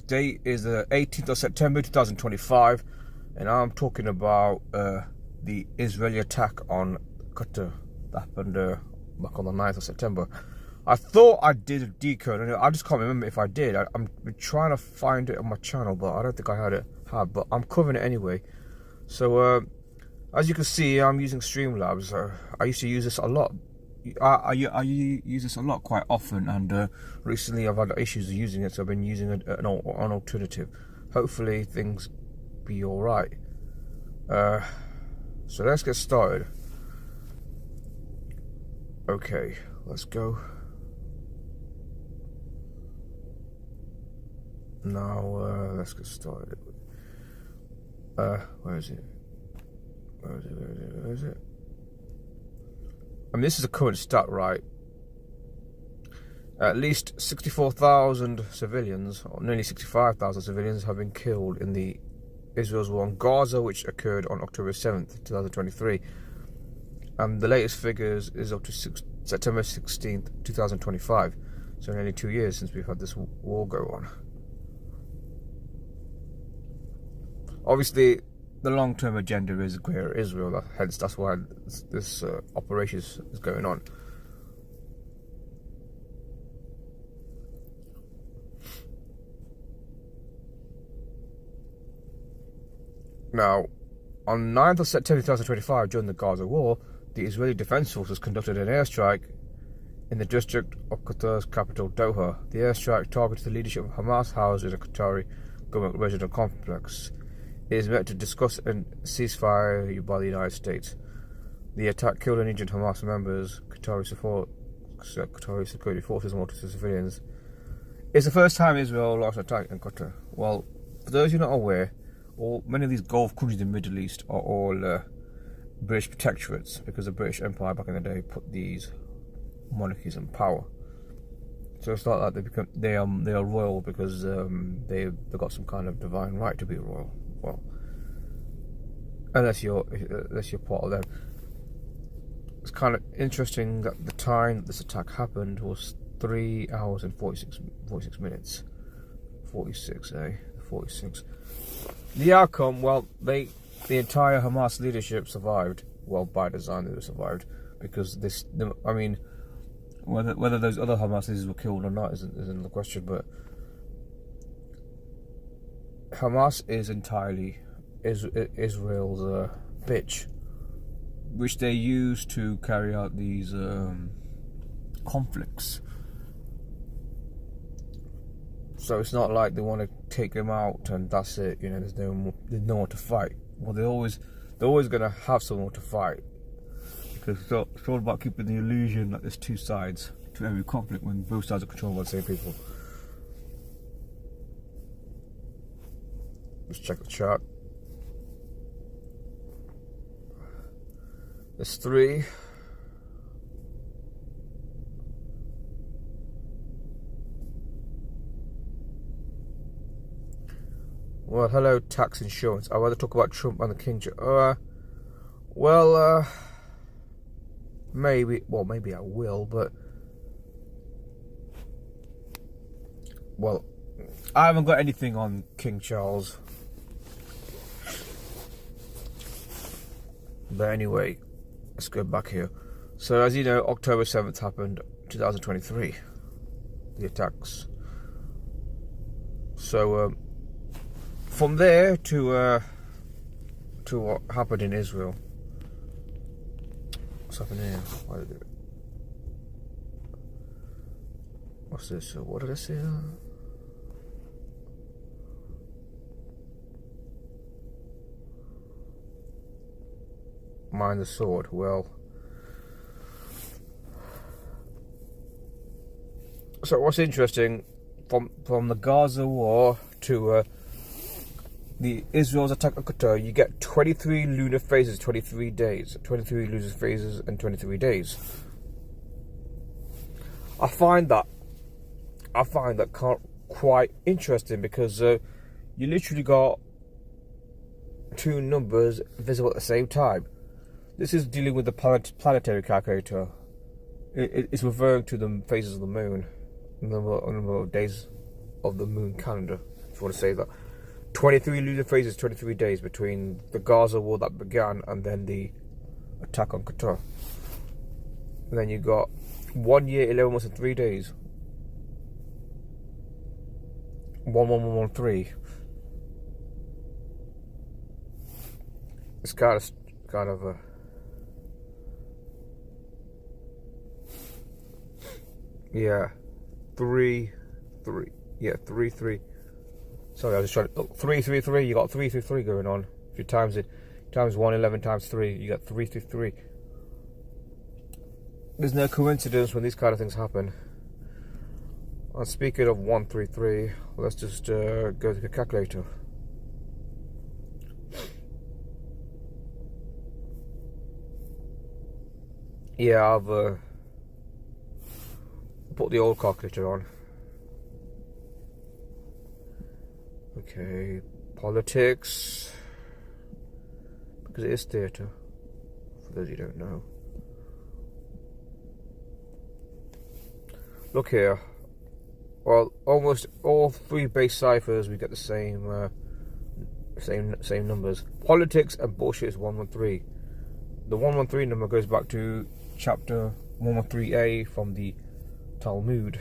date is the 18th of September 2025, and I'm talking about the Israeli attack on Qatar that happened back on the 9th of September. I thought I did a decode, and I just can't remember if I did. I'm trying to find it on my channel, but I don't think I had it. But I'm covering it anyway. So as you can see, I'm using Streamlabs. I used to use this a lot. I use this a lot quite often, and recently I've had issues using it, so I've been using an alternative. Hopefully things be all right. So let's get started. Okay, let's go. Now let's get started. Where is it? Where is it? I mean, this is a current stat, right? At least 64,000 civilians, or nearly 65,000 civilians, have been killed in the Israel's war on Gaza, which occurred on October 7th, 2023. And the latest figures is up to September 16th, 2025. So nearly 2 years since we've had this war go on. Obviously, the long-term agenda is Greater Israel, hence that's why this operation is going on. Now, on 9th of September 2025, during the Gaza war, the Israeli Defense Forces conducted an airstrike in the district of Qatar's capital, Doha. The airstrike targeted the leadership of Hamas housed in a Qatari government residential complex. It is meant to discuss a ceasefire by the United States. The attack killed and injured Hamas members, Qatari security forces, and multiple civilians. It's the first time Israel launched an attack in Qatar. Well, for those who are not aware, many of these Gulf countries in the Middle East are all British protectorates, because the British Empire back in the day put these monarchies in power. So it's not like they are royal because they've got some kind of divine right to be royal. Well, unless you're part of them. It's kind of interesting that the time this attack happened was 3 hours and 46 minutes. 46. The outcome, well, the entire Hamas leadership survived. Well, by design they survived, because I mean, whether those other Hamas leaders were killed or not isn't the question, but Hamas is entirely Israel's bitch, which they use to carry out these conflicts. So it's not like they want to take them out and that's it. You know, there's no one to fight. Well, they're always gonna have someone to fight, because it's all about keeping the illusion that there's two sides to every conflict when both sides are controlled by the same people. Let's check the chart. There's 3. Well, hello, tax insurance. I'd rather talk about Trump and the King. Maybe I will, but well, I haven't got anything on King Charles. But anyway, let's go back here. So as you know, October 7th happened, 2023, the attacks. So from there to what happened in Israel. What's happened here? What's this? What did I say? Mind the sword. Well, so what's interesting, from the Gaza war to the Israel's attack on Qatar, you get 23 lunar phases, 23 days, 23 lunar phases and 23 days. I find that quite interesting, because you literally got two numbers visible at the same time. This is dealing with the planetary calculator. It's referring to the phases of the moon, the number of days of the moon calendar. if you want to say that. 23 lunar phases, 23 days between the Gaza war that began and then the attack on Qatar. And then you got 1 year, 11 months and 3 days. 11113. It's kind of a yeah, 3 3. Yeah, 3 3. Sorry, I was just trying to look. 3 3 3. You got 3 3 3 going on. If you times it, times 111 times 3, you got 3 3 3. There's no coincidence when these kind of things happen. And speaking of 133, let's just go to the calculator. Yeah, I've put the old calculator on. Okay, politics, because it is theatre, for those who don't know. Look here. Well, almost all 3 base ciphers we get the same same numbers. Politics and bullshit is 113. The 113 number goes back to chapter 113a from the Talmud,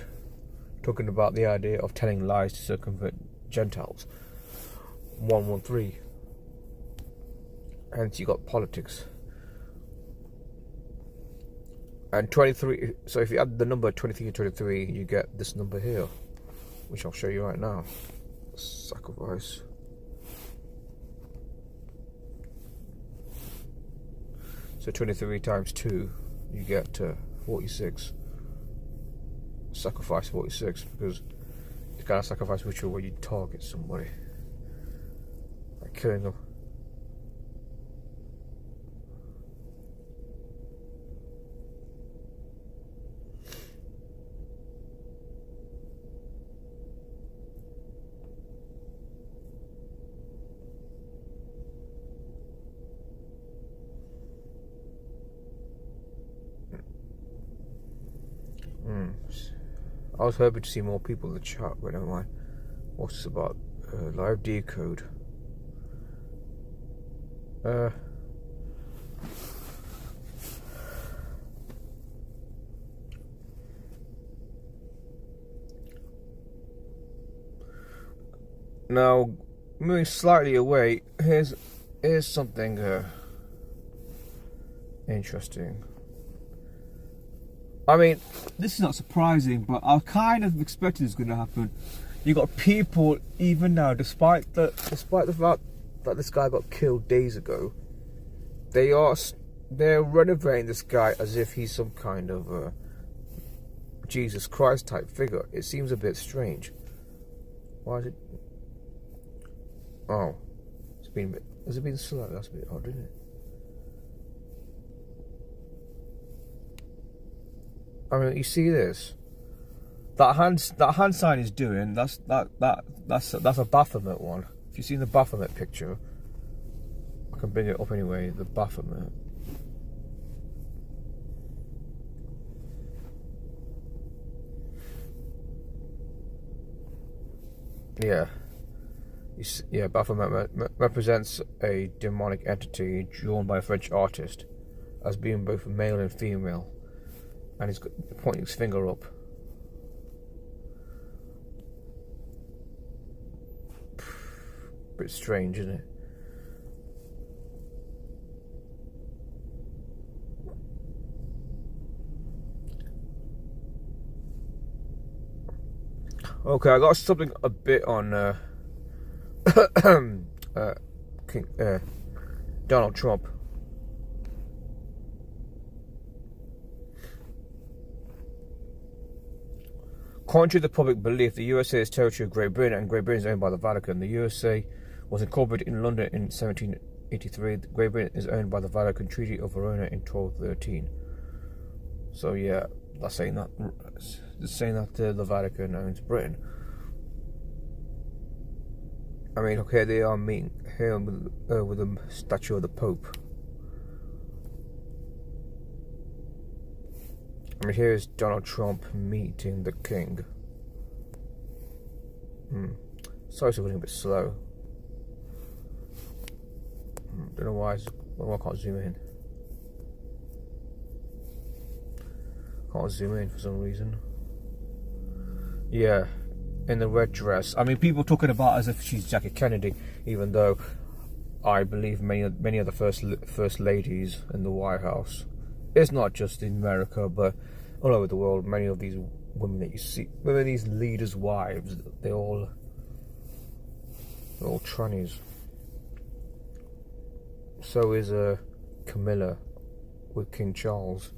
talking about the idea of telling lies to circumvent Gentiles. 113. And you got politics. And 23, so if you add the number 23 and 23, you get this number here, which I'll show you right now. Sacrifice. So 23 times 2, you get 46. Sacrifice 46, because it's kind of sacrifice ritual where you target somebody, like killing them. I was hoping to see more people in the chat, but never mind. What's this about? Live decode. Now, moving slightly away, here's something interesting. I mean, this is not surprising, but I kind of expected this going to happen. You got people even now, despite the fact that this guy got killed days ago, they're renovating this guy as if he's some kind of Jesus Christ type figure. It seems a bit strange. Why is it? Oh, has it been slow? That's a bit odd, isn't it? I mean, you see this? That hand sign is doing. That's a Baphomet one. If you've seen the Baphomet picture, I can bring it up anyway. The Baphomet. Yeah. Yeah, Baphomet represents a demonic entity drawn by a French artist as being both male and female. And he's pointing his finger up. Bit strange, isn't it? Okay, I got something a bit on Donald Trump. Contrary to the public belief, the USA is territory of Great Britain, and Great Britain is owned by the Vatican. The USA was incorporated in London in 1783. Great Britain is owned by the Vatican. Treaty of Verona in 1213. So yeah, that's saying that the Vatican owns Britain. I mean, okay, they are meeting here with the statue of the Pope. I mean, here's Donald Trump meeting the King. Sorry, it's running a bit slow. Don't know why. I can't zoom in. Can't zoom in for some reason. Yeah, in the red dress. I mean, people talking about as if she's Jackie Kennedy, even though I believe many of the first ladies in the White House. It's not just in America, but all over the world. Many of these women that you see, women, these leaders' wives, they're all trannies. So is Camilla with King Charles.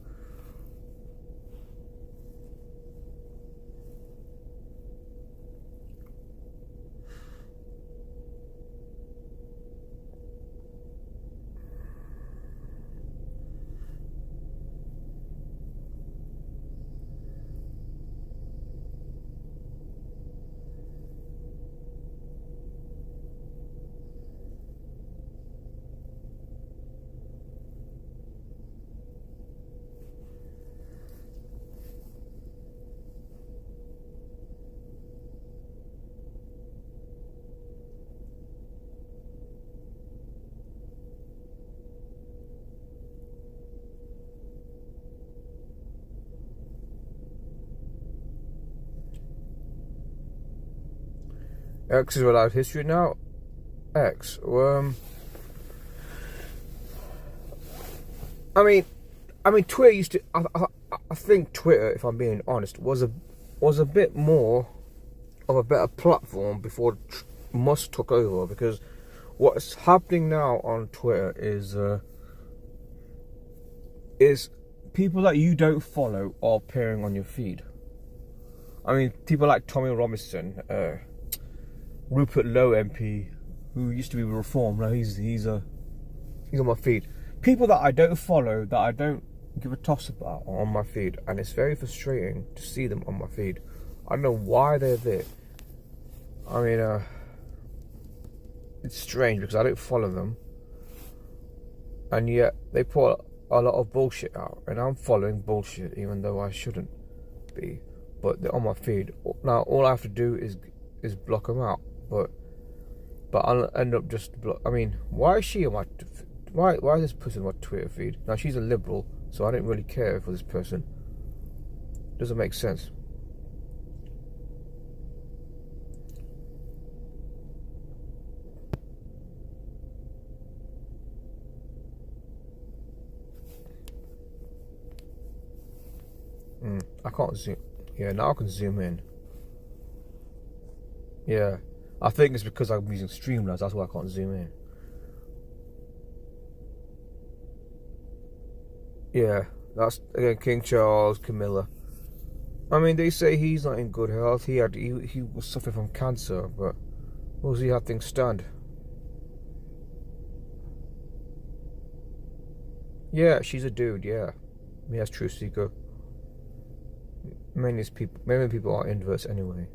X is allowed history now. X. I mean, Twitter used to. I think Twitter, if I'm being honest, was a bit more of a better platform before Musk took over. Because what's happening now on Twitter is people that you don't follow are appearing on your feed. I mean, people like Tommy Robinson. Rupert Lowe MP, who used to be Reform, now he's on my feed. People that I don't follow, that I don't give a toss about, are on my feed, and it's very frustrating to see them on my feed. I don't know why they're there. I mean, it's strange because I don't follow them, and yet they put a lot of bullshit out, and I'm following bullshit even though I shouldn't be. But they're on my feed. Now all I have to do is block them out. But I'll end up just I mean, why is she on my why is this person on my Twitter feed? Now she's a liberal, so I don't really care for this person. Doesn't make sense. I can't zoom. Yeah, now I can zoom in. Yeah. I think it's because I'm using Streamlabs, that's why I can't zoom in. Yeah, that's again King Charles, Camilla. I mean, they say he's not in good health. He was suffering from cancer, but we'll see how things stand. Yeah, she's a dude. Yeah, yes, Truth Seeker. Many people are inverts anyway.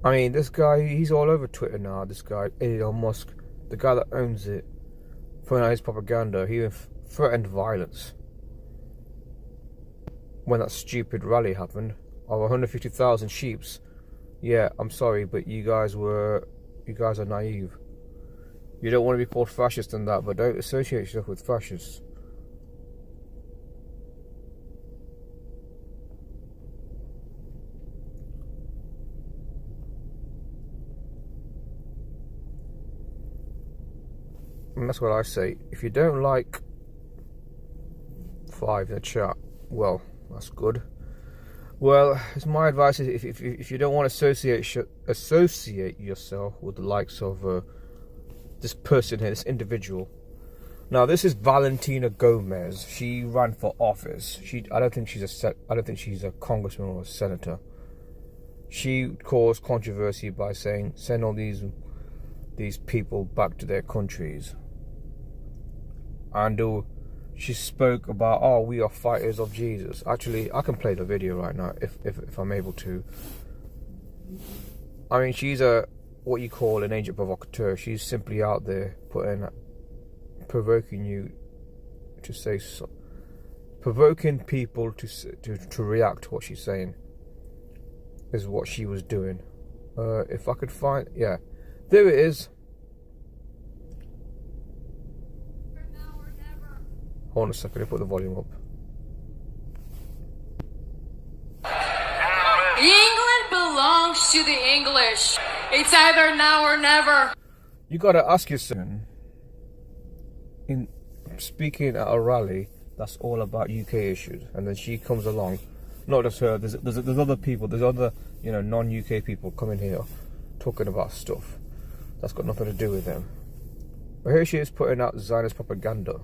I mean, this guy, he's all over Twitter now. This guy, Elon Musk, the guy that owns it, putting out his propaganda, he threatened violence when that stupid rally happened of 150,000 sheeps. Yeah, I'm sorry, but you guys are naive. You don't want to be called fascist and that, but don't associate yourself with fascists. And that's what I say. If you don't like 5 in the chat, well, that's good. Well, it's my advice is if you don't want to associate yourself with the likes of this person here, this individual. Now, this is Valentina Gomez. She ran for office. I don't think she's a congressman or a senator. She caused controversy by saying send all these people back to their countries. And she spoke about, oh, we are fighters of Jesus. Actually, I can play the video right now if I'm able to. I mean, she's what you call an agent provocateur. She's simply out there provoking you to say so, provoking people to react to what she's saying. Is what she was doing. If I could find, yeah, there it is. Hold on a second, let me put the volume up. England belongs to the English. It's either now or never. You gotta ask yourself, in speaking at a rally that's all about UK issues, and then she comes along, not just her, there's other people, there's other, you know, non-UK people coming here talking about stuff that's got nothing to do with them. But here she is putting out Zionist propaganda.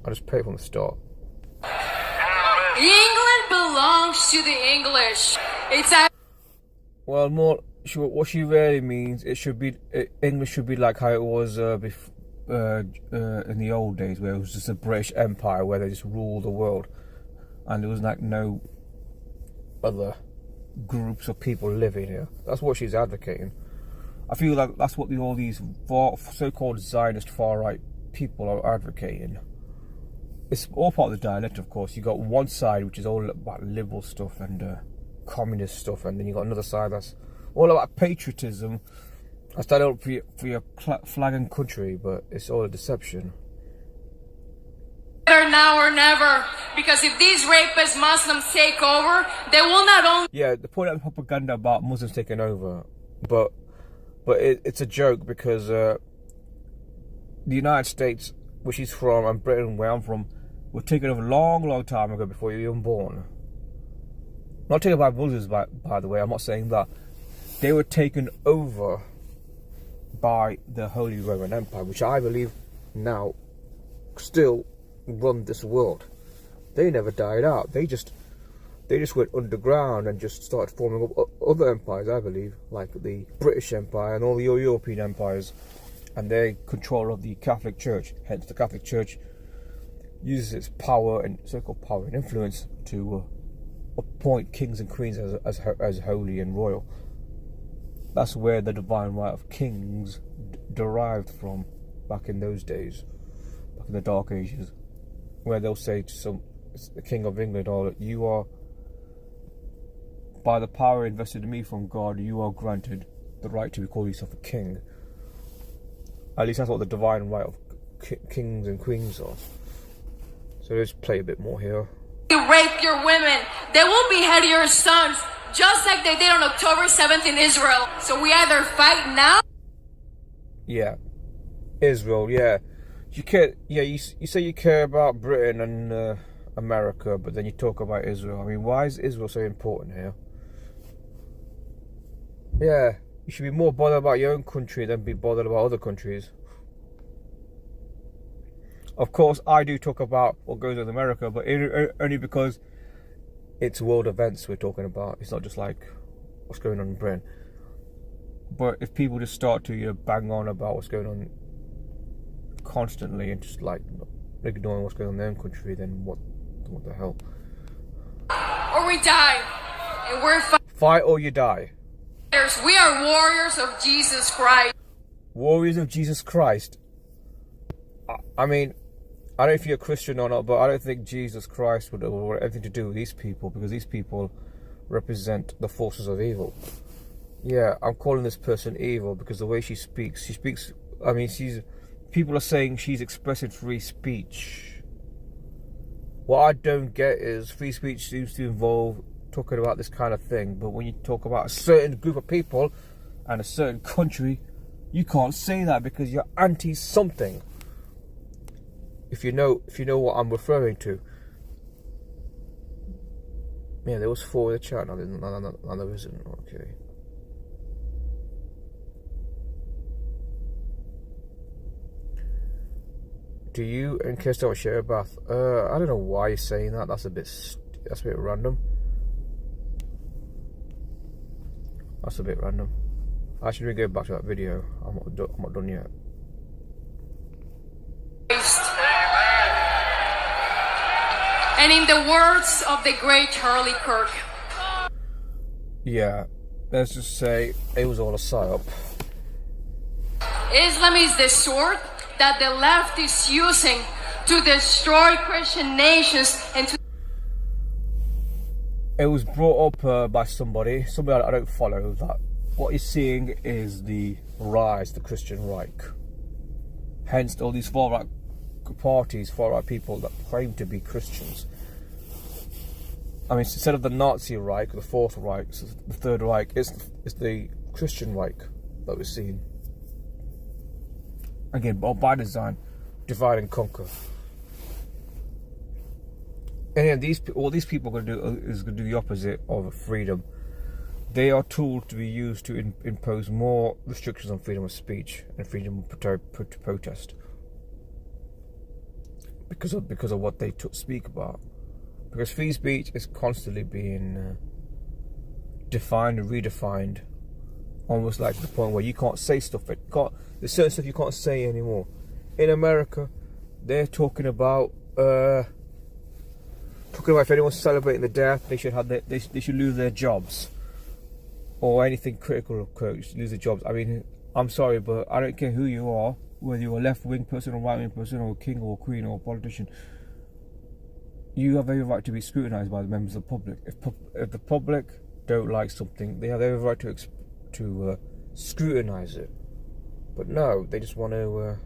I'll just play it from the start. England belongs to the English. It's well, more what she really means, English should be like how it was before, in the old days, where it was just a British Empire where they just ruled the world, and there was like no other groups of people living here. That's what she's advocating. I feel like that's what all these so-called Zionist far-right people are advocating. It's all part of the dialect, of course. You got one side which is all about liberal stuff and communist stuff, and then you got another side that's all about patriotism. I stand up for your flag and country, but it's all a deception. either now or never. Because if these rapist Muslims take over, they will not only... Yeah, the point of propaganda about Muslims taking over, but it's a joke because the United States, where she's from, and Britain, where I'm from, were taken over a long time ago before you were even born. Not taken by Muslims, by the way, I'm not saying that. They were taken over by the Holy Roman Empire, which I believe now still run this world. They never died out. They just went underground and just started forming up other empires, I believe, like the British Empire and all the European empires, and their control of the Catholic Church. Hence, the Catholic Church uses its power and so-called power and influence to appoint kings and queens as holy and royal. That's where the divine right of kings derived from back in those days, back in the Dark Ages, where they'll say to the King of England, "Oh, you are, by the power invested in me from God, you are granted the right to call yourself a king." At least that's what the divine right of kings and queens are. So let's play a bit more here. You rape your women, they will behead your sons, just like they did on October 7th in Israel. So we either fight now... Yeah. Israel, yeah. You care, yeah, you say you care about Britain and America, but then you talk about Israel. I mean, why is Israel so important here? Yeah, you should be more bothered about your own country than be bothered about other countries. Of course, I do talk about what goes on in America, but only because it's world events we're talking about. It's not just like what's going on in Britain. But if people just start to bang on about what's going on constantly and just like ignoring what's going on in their own country, then what the hell? Or we die, and we're fight or you die. We are warriors of Jesus Christ. Warriors of Jesus Christ. I mean, I don't know if you're a Christian or not, but I don't think Jesus Christ would have anything to do with these people, because these people represent the forces of evil. Yeah, I'm calling this person evil because the way she speaks, I mean, people are saying she's expressing free speech. What I don't get is free speech seems to involve talking about this kind of thing, but when you talk about a certain group of people and a certain country, you can't say that because you're anti-something. If you know what I'm referring to. Yeah, there was 4 in the chat. No, there isn't. Okay. Do you and Kirsten share a bath? I don't know why you're saying that. That's a bit random. That's a bit random. Actually, we go back to that video. I'm not done yet. And in the words of the great Charlie Kirk, Yeah, let's just say it was all a psyop. Islam is the sword that the left is using to destroy Christian nations and to... It was brought up by somebody I don't follow, that what you're seeing is the rise of the Christian Reich. Hence all these far-right parties, far-right people that claim to be Christians. I mean, instead of the Nazi Reich, the Fourth Reich, the Third Reich, it's the Christian Reich that we're seeing. Again, by design, divide and conquer. And yeah, all these people are going to do is going to do the opposite of freedom. They are tools to be used to impose more restrictions on freedom of speech and freedom to protest. Because of what they speak about. Because free speech is constantly being defined and redefined, almost like to the point where you can't say stuff. There's certain stuff you can't say anymore. In America, they're talking about if anyone's celebrating the death, they should lose their jobs, or anything critical of quotes, lose their jobs. I mean, I'm sorry, but I don't care who you are, whether you're a left-wing person or right-wing person or a king or a queen or a politician. You have every right to be scrutinised by the members of the public. If the public don't like something, they have every right to scrutinise it. But no, they just want to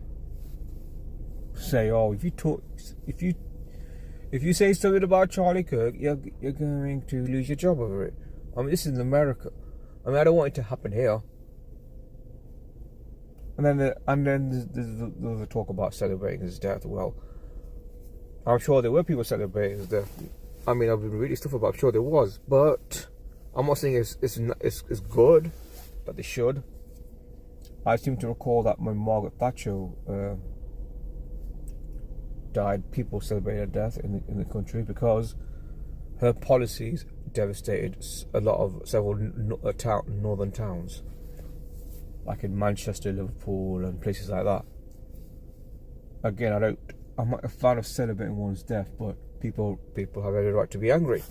say, "Oh, if you say something about Charlie Kirk, you're going to lose your job over it." I mean, this is America. I mean, I don't want it to happen here. And then there's the talk about celebrating his death. Well, I'm sure there were people celebrating his death. I mean, I've been reading stuff about. I'm sure there was, but I'm not saying it's good, but they should. I seem to recall that when Margaret Thatcher died, people celebrated her death in the country because her policies devastated several northern towns, like in Manchester, Liverpool, and places like that. Again, I'm not a fan of celebrating one's death, but people have every right to be angry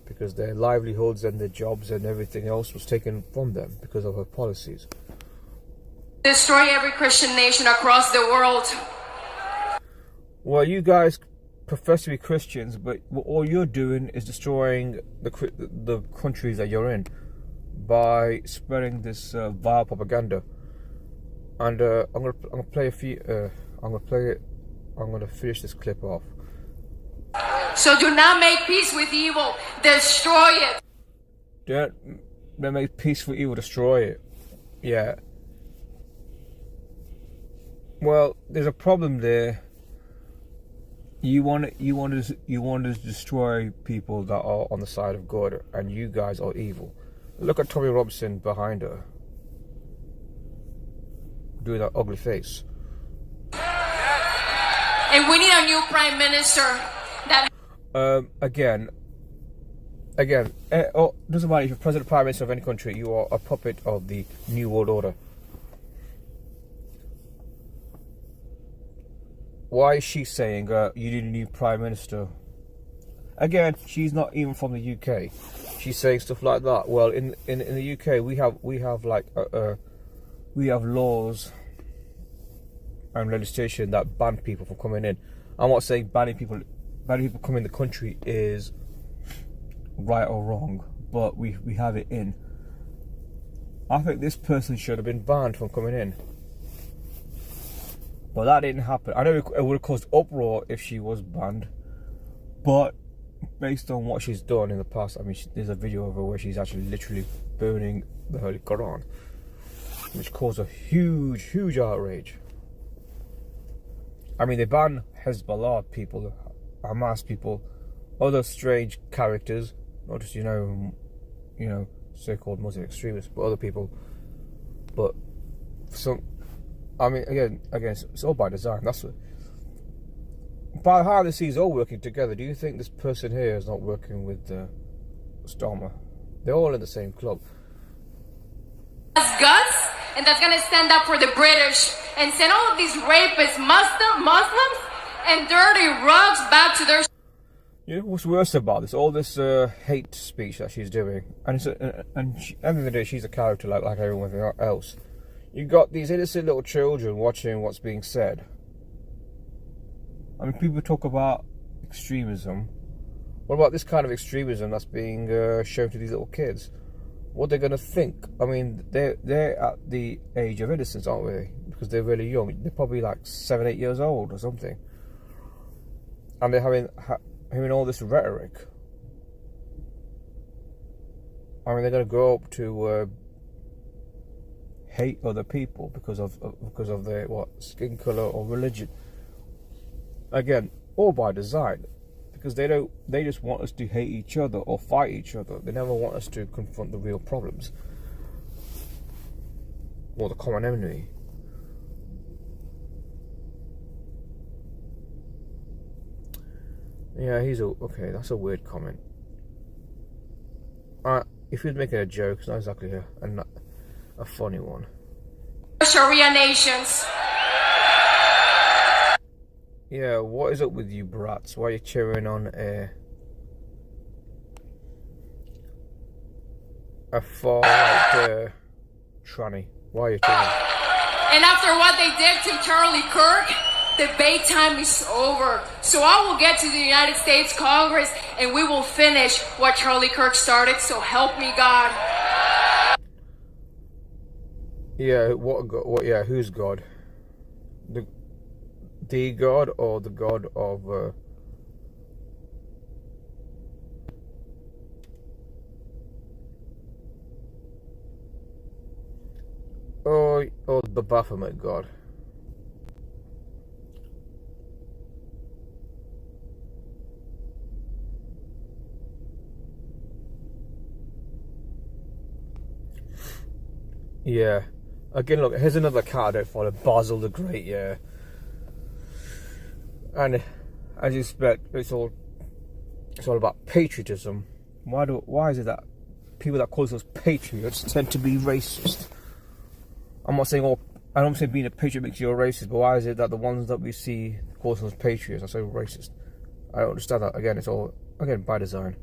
because their livelihoods and their jobs and everything else was taken from them because of her policies. Destroy every Christian nation across the world. Well, you guys profess to be Christians, but all you're doing is destroying the countries that you're in by spreading this vile propaganda. And I'm gonna play a few. I'm gonna finish this clip off. So do not make peace with evil. Destroy it. Don't make peace with evil. Destroy it. Yeah. Well, there's a problem there. You want to destroy people that are on the side of God, and you guys are evil. Look at Tommy Robinson behind her, doing that ugly face. And we need a new prime minister that. Again. Doesn't matter if you're president, prime minister of any country. You are a puppet of the New World Order. Why is she saying you need a new prime minister? Again, she's not even from the UK. She's saying stuff like that. Well, in the UK, we have laws and legislation that ban people from coming in. I'm not saying banning people coming in the country is right or wrong, but we have it in. I think this person should have been banned from coming in. But that didn't happen. I know it would have caused uproar if she was banned, but based on what she's done in the past, I mean, there's a video of her where she's actually literally burning the Holy Quran, which caused a huge outrage. I mean, they ban Hezbollah people, Hamas people, other strange characters, not just so-called Muslim extremists, but other people. But I mean, again, it's all by design. That's what. Behind the scenes, all working together. Do you think this person here is not working with Starmer? They're all in the same club. That's guts, and that's gonna stand up for the British and send all of these rapists, Muslims, and dirty rugs back to their. You know what's worse about this? All this hate speech that she's doing, and it's at the end of the day, she's a character like everyone else. You got these innocent little children watching what's being said. I mean, people talk about extremism. What about this kind of extremism that's being shown to these little kids? What they're going to think? I mean, they're at the age of innocence, aren't they? Because they're really young. They're probably like 7, 8 years old or something, and they're having all this rhetoric. I mean, they're going to grow up to hate other people because of their skin color or religion. Again, all by design, because they just want us to hate each other or fight each other. They never want us to confront the real problems or the common enemy. Yeah, okay. That's a weird comment. If he was making a joke, it's not exactly a funny one. Sharia nations. Yeah, what is up with you brats? Why are you cheering on a far-right tranny? Why are you cheering? And after what they did to Charlie Kirk, debate time is over. So I will get to the United States Congress and we will finish what Charlie Kirk started. So help me God. Yeah, what? Yeah, who's God? The God or the God of or the Baphomet God? Yeah. Again, look, here's another cat I don't follow, Basil the Great, yeah. And as you expect, it's all about patriotism. Why is it that people that call themselves patriots tend to be racist? I'm not saying being a patriot makes you a racist, but why is it that the ones that we see call themselves patriots are so racist? I don't understand that. Again, it's all by design.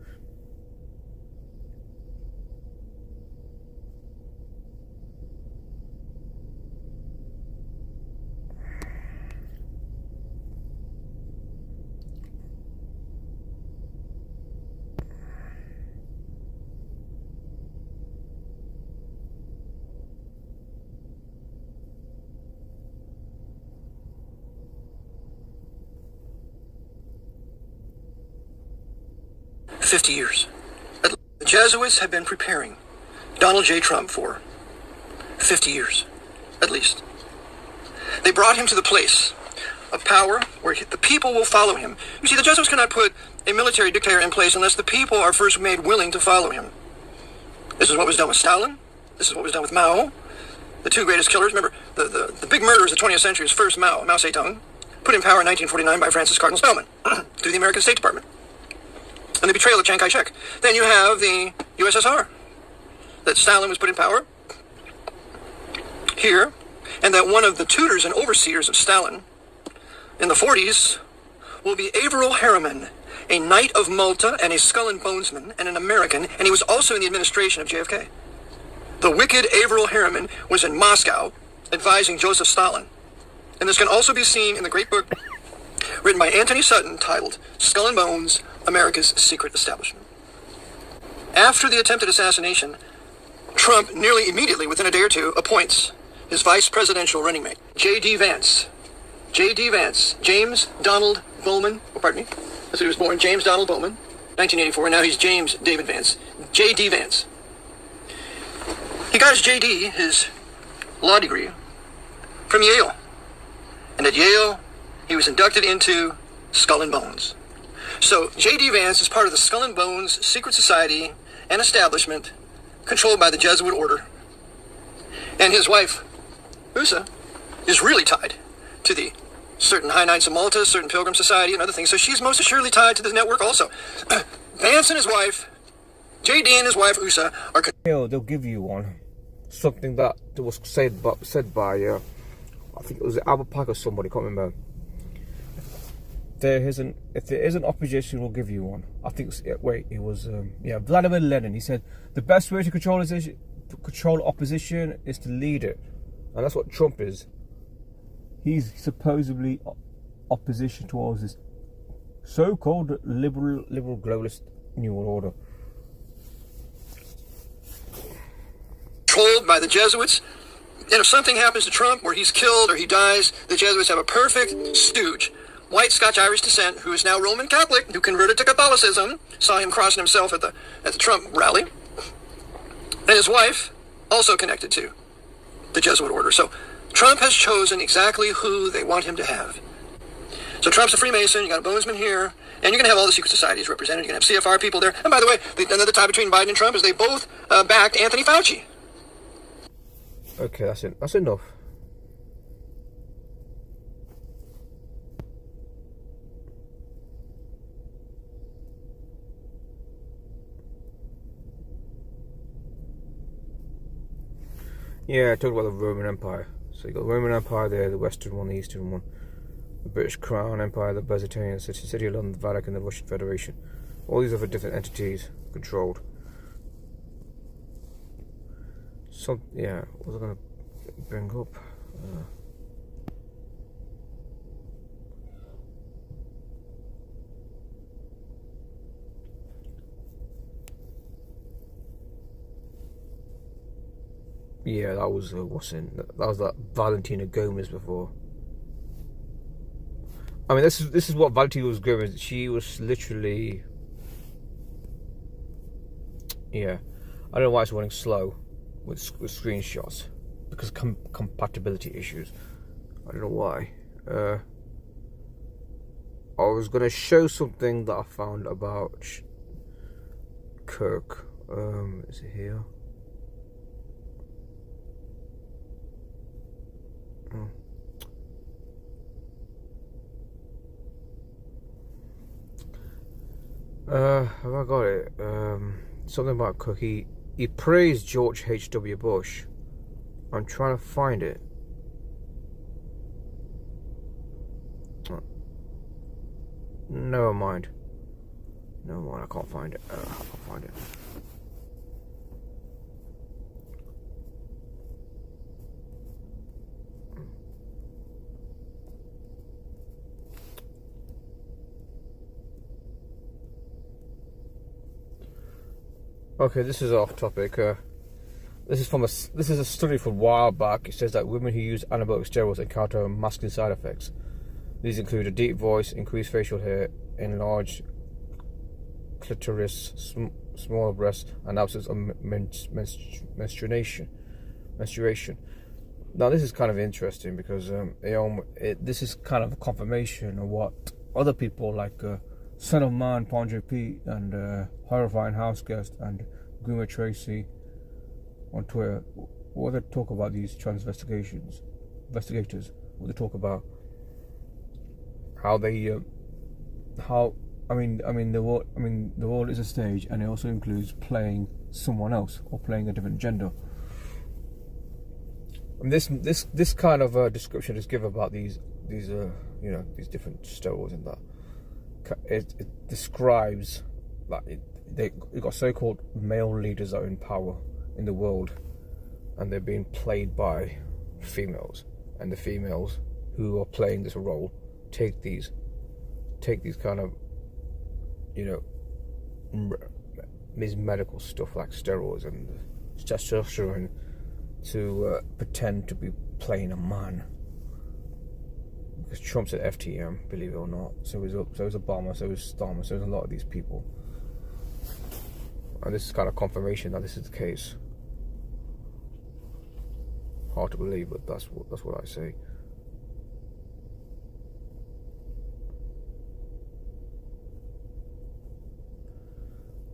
"50 years. The Jesuits have been preparing Donald J. Trump for 50 years, at least. They brought him to the place of power where the people will follow him. You see, the Jesuits cannot put a military dictator in place unless the people are first made willing to follow him. This is what was done with Stalin. This is what was done with Mao, the two greatest killers. Remember, the big murderers of the 20th century is first Mao Zedong, put in power in 1949 by Francis Cardinal Spellman through the American State Department. And the betrayal of Chiang Kai-shek. Then you have the USSR, that Stalin was put in power here, and that one of the tutors and overseers of Stalin in the 40s will be Averell Harriman, a Knight of Malta and a Skull and Bonesman and an American, and he was also in the administration of JFK. The wicked Averell Harriman was in Moscow advising Joseph Stalin. And this can also be seen in the great book written by Anthony Sutton titled Skull and Bones, America's Secret Establishment. After the attempted assassination, Trump nearly immediately, within a day or two, appoints his vice presidential running mate, J.D. Vance. J.D. Vance, James Donald Bowman, that's he was born, James Donald Bowman, 1984, and now he's James David Vance. J.D. Vance. He got his J.D., his law degree, from Yale. And at Yale, he was inducted into Skull and Bones. So J.D. Vance is part of the Skull and Bones secret society and establishment controlled by the Jesuit order. And his wife, Usa, is really tied to the certain High Knights of Malta, certain Pilgrim Society, and other things. So she's most assuredly tied to this network also. Vance and his wife, J.D. and his wife, Usa, are... They'll give you one. Something that was said by I think it was Albert Pike or somebody, I can't remember. there isn't opposition, we'll give you one. I think. Wait, it was Vladimir Lenin. He said the best way to control opposition is to lead it, and that's what Trump is. He's supposedly opposition towards this so-called liberal globalist new world order. Controlled by the Jesuits. And if something happens to Trump, where he's killed or he dies, the Jesuits have a perfect stooge. White Scotch-Irish descent, who is now Roman Catholic, who converted to Catholicism, saw him crossing himself at the Trump rally, and his wife, also connected to the Jesuit order. So Trump has chosen exactly who they want him to have. So Trump's a Freemason, you got a Bonesman here, and you're going to have all the secret societies represented. You're going to have CFR people there. And by the way, another tie between Biden and Trump is they both backed Anthony Fauci. Okay, that's it. That's enough. Yeah, I talked about the Roman Empire. So you got the Roman Empire there, the Western one, the Eastern one, the British Crown Empire, the Byzantine City of London, the Vatican, the Russian Federation. All these other different entities controlled. So yeah, what was I going to bring up? Yeah, that was that was that Valentina Gomez before. I mean, this is what Valentina Gomez. She was literally, yeah. I don't know why it's running slow with screenshots, because compatibility issues. I don't know why. I was gonna show something that I found about Kirk. Is it here? Have I got it? Something about Cook. He praised George H.W. Bush. I'm trying to find it. Never mind. I can't find it. I can't find it. Okay, this is off topic. This is a study from a while back. It says that women who use anabolic steroids encounter masculine side effects. These include a deep voice, increased facial hair, enlarged clitoris, smaller breasts, and absence of menstruation. Now, this is kind of interesting because this is kind of a confirmation of what other people like Son of Man, Ponjo Pete, and Horrifying House Guest, and Goomer Tracy on Twitter, what they talk about these investigators, what they talk about, how they, the world is a stage, and it also includes playing someone else or playing a different gender. And this kind of description is given about these different steroids and that. It describes that you've got so-called male leaders that are in power in the world, and they're being played by females, and the females who are playing this role take these kind of these medical stuff like steroids and testosterone to pretend to be playing a man. Because Trump's at FTM, believe it or not. So is Obama, so is Starmer, so is a lot of these people. And this is kind of confirmation that this is the case. Hard to believe, but that's what I say.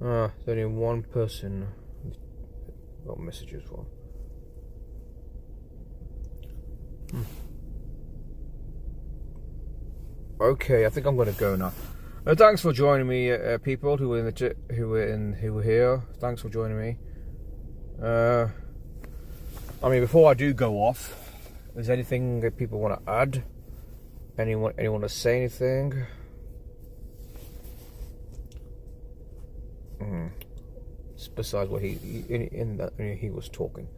There's only one person got messages for. Okay, I think I'm going to go now. Thanks for joining me, people who were here. Thanks for joining me. Before I do go off, is there anything that people want to add? Anyone to say anything? Besides what he was talking.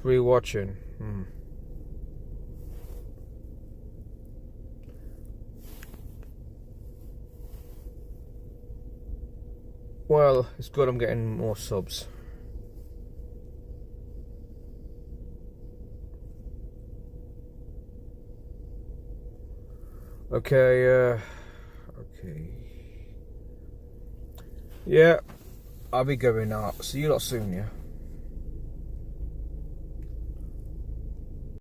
Rewatching. Well, it's good I'm getting more subs. Okay, yeah, I'll be going now. See you lot soon, yeah.